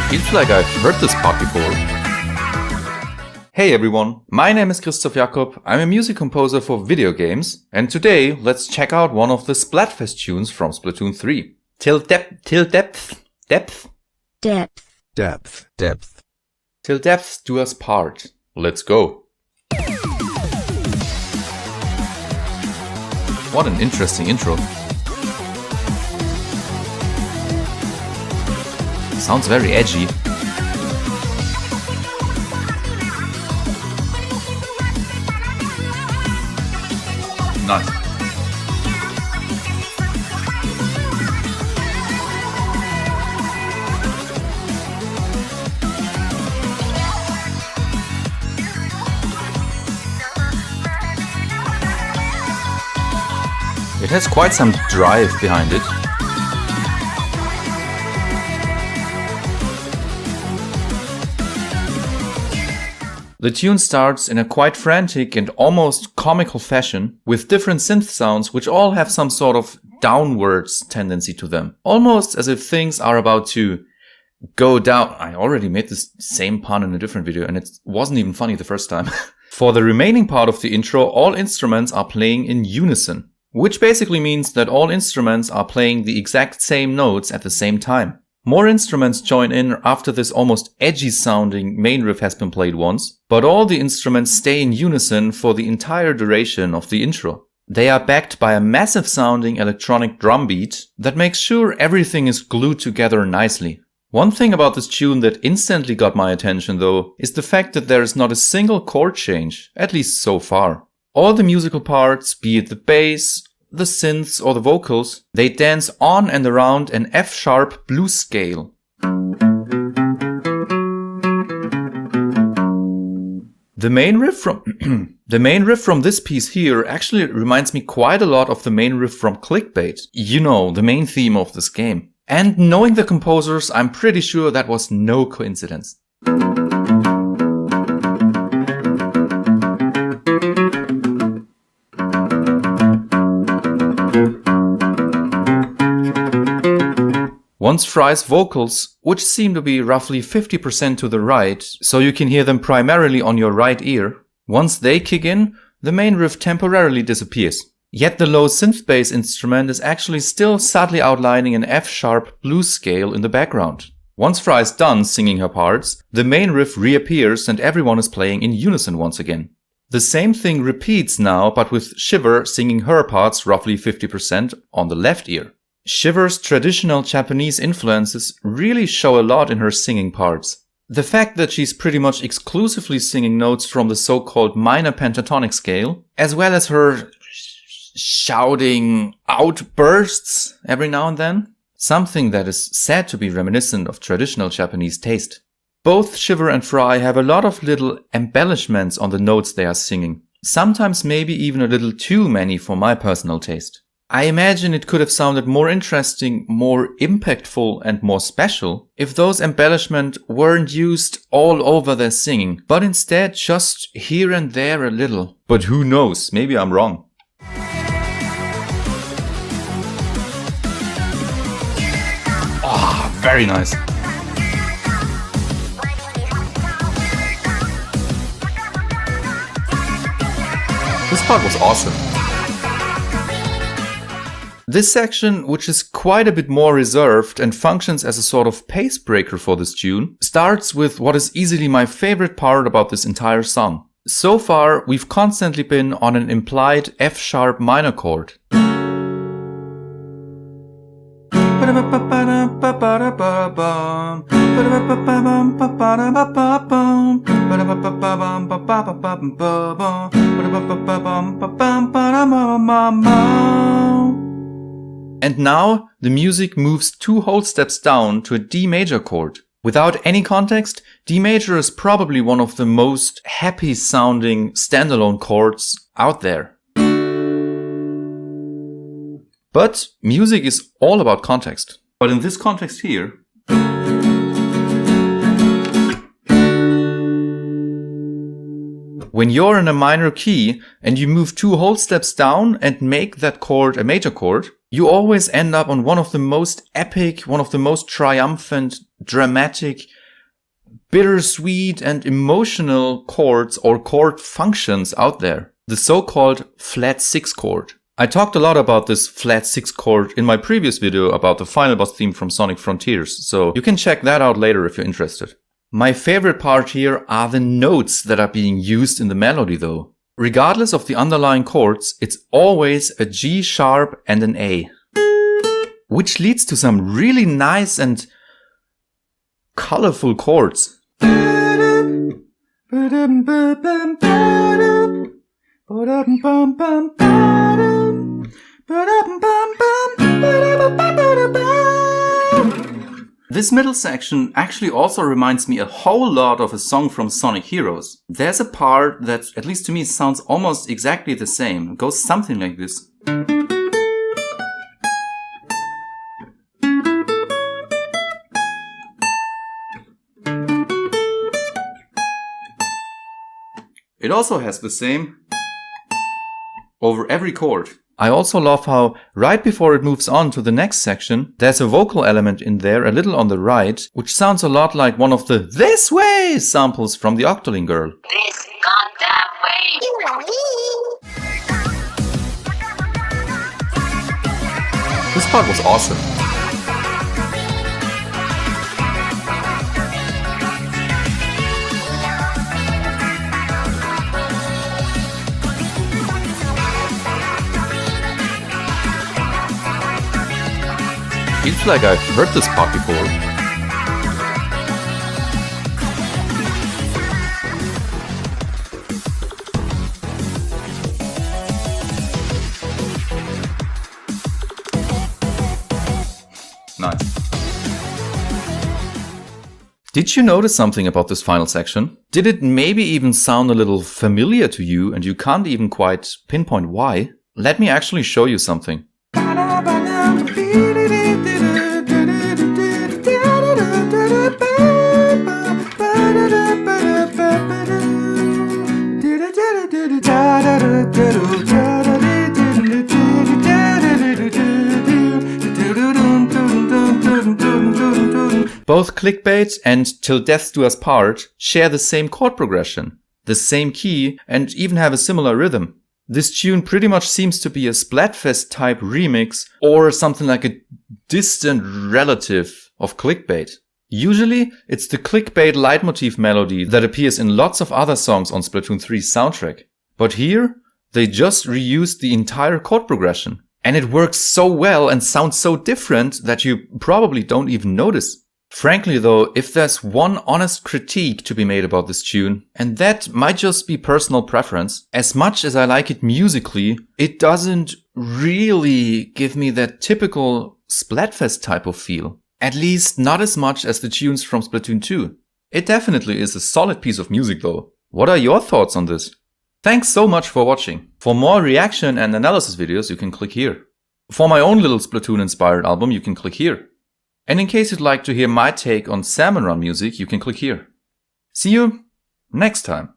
Feels like I've heard this part before. Hey everyone, my name is Christoph Jakob, I'm a music composer for video games, and today let's check out one of the Splatfest tunes from Splatoon 3. Till depth. Till depths do us part. Let's go. What an interesting intro. Sounds very edgy. Nice. It has quite some drive behind it. The tune starts in a quite frantic and almost comical fashion, with different synth sounds which all have some sort of downwards tendency to them. Almost as if things are about to go down. I already made this same pun in a different video and it wasn't even funny the first time. For the remaining part of the intro, all instruments are playing in unison, which basically means that all instruments are playing the exact same notes at the same time. More instruments join in after this almost edgy sounding main riff has been played once, but all the instruments stay in unison for the entire duration of the intro. They are backed by a massive sounding electronic drum beat that makes sure everything is glued together nicely. One thing about this tune that instantly got my attention though is the fact that there is not a single chord change, at least so far. All the musical parts, be it the bass, the synths or the vocals, they dance on and around an F-sharp blues scale. The main riff from this piece here actually reminds me quite a lot of the main riff from Clickbait. You know, the main theme of this game. And knowing the composers, I'm pretty sure that was no coincidence. Once Fry's vocals, which seem to be roughly 50% to the right, so you can hear them primarily on your right ear, once they kick in, the main riff temporarily disappears. Yet the low synth bass instrument is actually still subtly outlining an F-sharp blues scale in the background. Once Fry is done singing her parts, the main riff reappears and everyone is playing in unison once again. The same thing repeats now, but with Shiver singing her parts roughly 50% on the left ear. Shiver's traditional Japanese influences really show a lot in her singing parts. The fact that she's pretty much exclusively singing notes from the so-called minor pentatonic scale, as well as her shouting outbursts every now and then, something that is said to be reminiscent of traditional Japanese taste. Both Shiver and Fry have a lot of little embellishments on the notes they are singing, sometimes maybe even a little too many for my personal taste. I imagine it could have sounded more interesting, more impactful and more special if those embellishments weren't used all over their singing, but instead just here and there a little. But who knows, maybe I'm wrong. Ah, very nice. This part was awesome. This section, which is quite a bit more reserved and functions as a sort of pace breaker for this tune, starts with what is easily my favorite part about this entire song. So far, we've constantly been on an implied F-sharp minor chord. And now, the music moves 2 whole steps down to a D major chord. Without any context, D major is probably one of the most happy sounding standalone chords out there. But music is all about context. But in this context here, when you're in a minor key and you move 2 whole steps down and make that chord a major chord, you always end up on one of the most epic, one of the most triumphant dramatic, bittersweet and emotional chords or chord functions out there. The so-called flat 6 chord. I talked a lot about this flat 6 chord in my previous video about the final boss theme from Sonic Frontiers, so you can check that out later if you're interested. My favorite part here are the notes that are being used in the melody though. Regardless of the underlying chords, it's always a G sharp and an A. Which leads to some really nice and colorful chords. This middle section actually also reminds me a whole lot of a song from Sonic Heroes. There's a part that, at least to me, sounds almost exactly the same. It goes something like this. It also has the same over every chord. I also love how right before it moves on to the next section, there's a vocal element in there a little on the right, which sounds a lot like one of the "This Way" samples from the Octoling Girl. This goddamn way. You know me. This part was awesome. Feels like I've heard this part before. Nice. Did you notice something about this final section? Did it maybe even sound a little familiar to you and you can't even quite pinpoint why? Let me actually show you something. Both Clickbait and Till Death Do Us Part share the same chord progression, the same key, and even have a similar rhythm. This tune pretty much seems to be a Splatfest type remix or something like a distant relative of Clickbait. Usually, it's the Clickbait leitmotif melody that appears in lots of other songs on Splatoon 3's soundtrack. But here, they just reused the entire chord progression. And it works so well and sounds so different that you probably don't even notice. Frankly though, if there's one honest critique to be made about this tune, and that might just be personal preference, as much as I like it musically, it doesn't really give me that typical Splatfest type of feel. At least not as much as the tunes from Splatoon 2. It definitely is a solid piece of music though. What are your thoughts on this? Thanks so much for watching. For more reaction and analysis videos, you can click here. For my own little Splatoon inspired album, you can click here. And in case you'd like to hear my take on Salmon Run music, you can click here. See you next time.